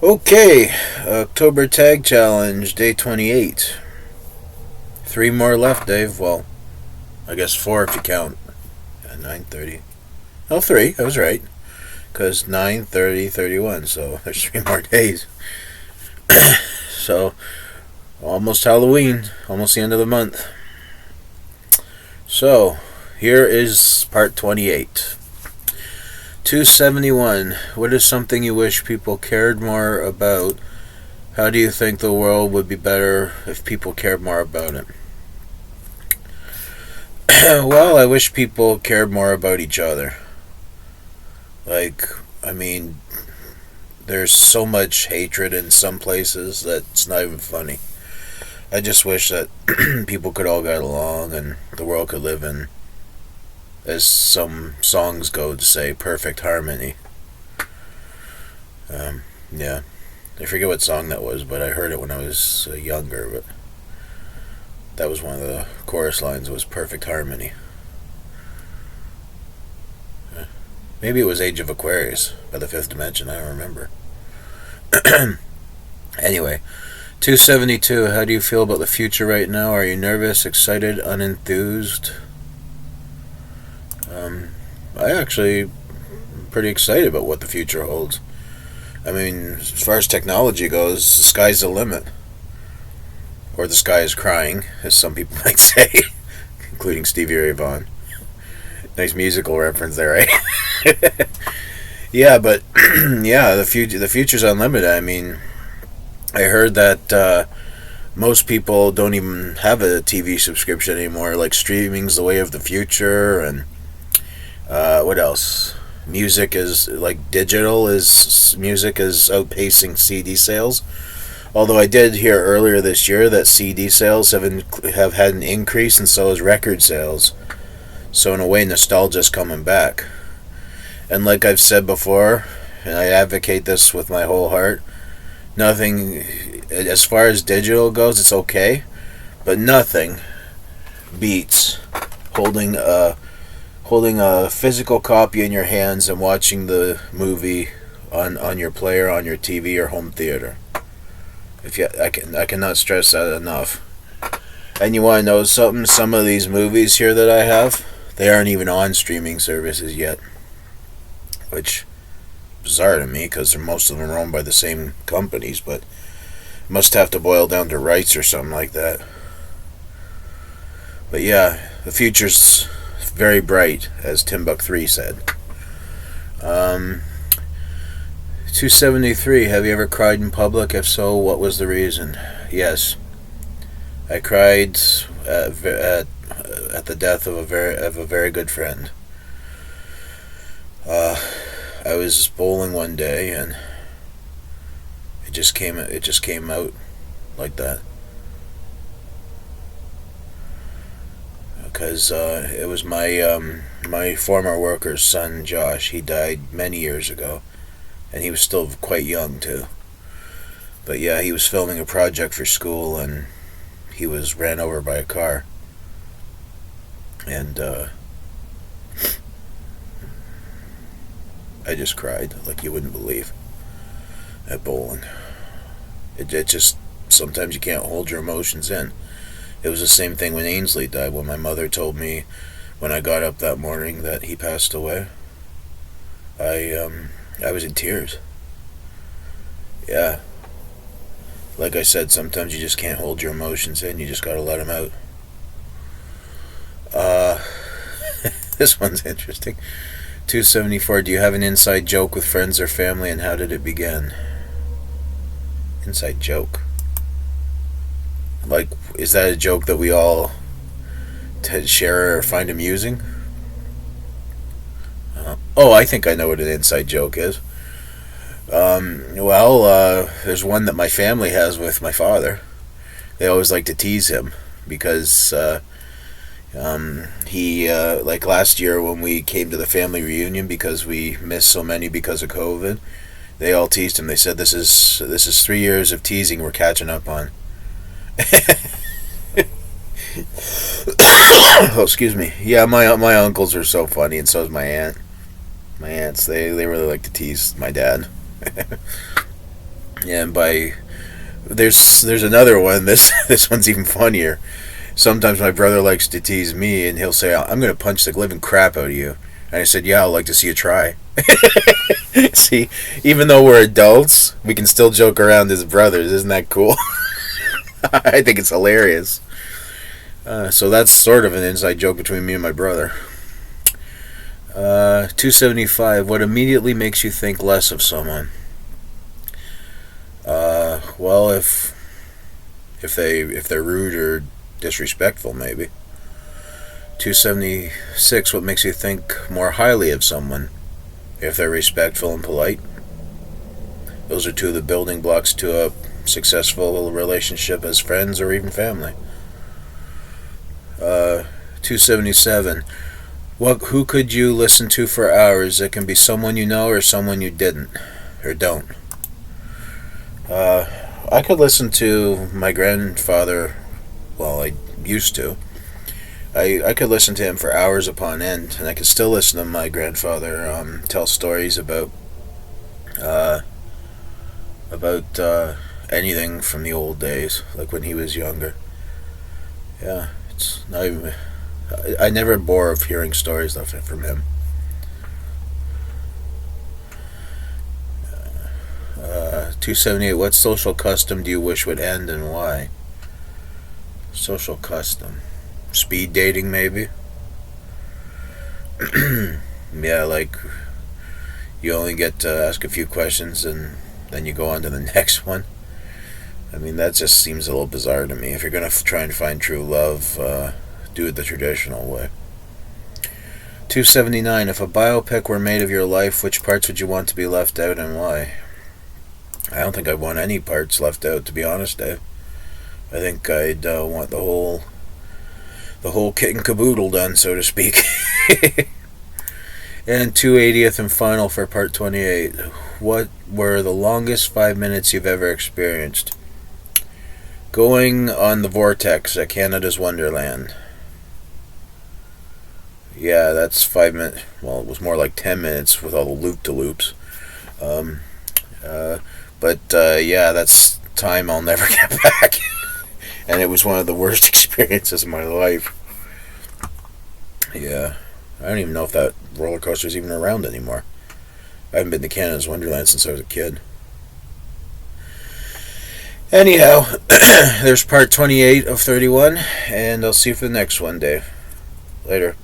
Okay, October Tag Challenge, day 28. Three more left, Dave. Well, I guess four if you count. 9:30. Oh, three. I was right. Because 9:30, 31. So there's three more days. So, almost Halloween. Almost the end of the month. So, here is part 28. 271. What is something you wish people cared more about? How do you think the world would be better if people cared more about it? Well, I wish people cared more about each other. Like, I mean, there's so much hatred in some places that it's not even funny. I just wish that people could all get along and the world could live in, as some songs go to say, perfect harmony. Yeah. I forget what song that was, but I heard it when I was younger, but that was one of the chorus lines, was perfect harmony. Maybe it was Age of Aquarius by the Fifth Dimension, I don't remember. Anyway, 272, how do you feel about the future right now? Are you nervous, excited, unenthused? I actually am pretty excited about what the future holds. I mean, as far as technology goes, the sky's the limit. Or the sky is crying, as some people might say, including Stevie Ray Vaughan. Nice musical reference there, right? Yeah, but yeah, the future's unlimited. I mean, I heard that most people don't even have a TV subscription anymore. Like, streaming's the way of the future, and what else? Music is music is outpacing CD sales. Although I did hear earlier this year that CD sales have had an increase, and so has record sales. So in a way, nostalgia's coming back. And like I've said before, and I advocate this with my whole heart, nothing, as far as digital goes, it's okay, but nothing beats holding a physical copy in your hands and watching the movie on your player, on your TV or home theater. I cannot stress that enough. And you want to know something? Some of these movies here that I have, they aren't even on streaming services yet, which is bizarre to me because most of them are owned by the same companies, but must have to boil down to rights or something like that. But yeah, the future's very bright, as Timbuk 3 said. 273. Have you ever cried in public? If so, what was the reason? Yes, I cried at the death of a very good friend. I was bowling one day, and it just came out like that. Because it was my former worker's son, Josh. He died many years ago, and he was still quite young too. But yeah, he was filming a project for school, and he was ran over by a car. And I just cried like you wouldn't believe at bowling. It just, sometimes you can't hold your emotions in. It was the same thing when Ainsley died. When my mother told me when I got up that morning that he passed away, I was in tears. Yeah. Like I said, sometimes you just can't hold your emotions in. You just gotta let them out. This one's interesting. 274. Do you have an inside joke with friends or family, and how did it begin? Inside joke? Like, is that a joke that we all share or find amusing? I think I know what an inside joke is. There's one that my family has with my father. They always like to tease him because he, like last year when we came to the family reunion, because we missed so many because of COVID, they all teased him. They said, this is 3 years of teasing we're catching up on. Oh, excuse me. Yeah, my uncles are so funny, and so is my aunt. My aunts, they really like to tease my dad. And by there's another one. This one's even funnier. Sometimes my brother likes to tease me, and he'll say, "I'm going to punch the living crap out of you." And I said, "Yeah, I'd like to see you try." See, even though we're adults, we can still joke around as brothers. Isn't that cool? I think it's hilarious. So that's sort of an inside joke between me and my brother. 275. What immediately makes you think less of someone? Well, if they're rude or disrespectful, maybe. 276. What makes you think more highly of someone? If they're respectful and polite. Those are two of the building blocks to a successful relationship as friends or even family. 277. Who could you listen to for hours? It can be someone you know or someone you didn't or don't. I could listen to my grandfather. Well, I used to. I could listen to him for hours upon end, and I could still listen to my grandfather tell stories uh, about anything from the old days, like when he was younger. Yeah, it's not even. I never bore of hearing stories from him. 278. What social custom do you wish would end and why? Social custom. Speed dating, maybe? Yeah, like you only get to ask a few questions and then you go on to the next one. I mean, that just seems a little bizarre to me. If you're going to try and find true love, do it the traditional way. 279. If a biopic were made of your life, which parts would you want to be left out and why? I don't think I'd want any parts left out, to be honest, Dave. I think I'd want the whole kit and caboodle done, so to speak. And 280th and final for part 28. What were the longest 5 minutes you've ever experienced? Going on the Vortex at Canada's Wonderland. Yeah, that's 5 minutes. Well, it was more like 10 minutes with all the loop-to-loops. Um, yeah, that's time I'll never get back. And it was one of the worst experiences of my life. Yeah, I don't even know if that roller coaster is even around anymore. I haven't been to Canada's Wonderland since I was a kid. Anyhow, there's part 28 of 31, and I'll see you for the next one, Dave. Later.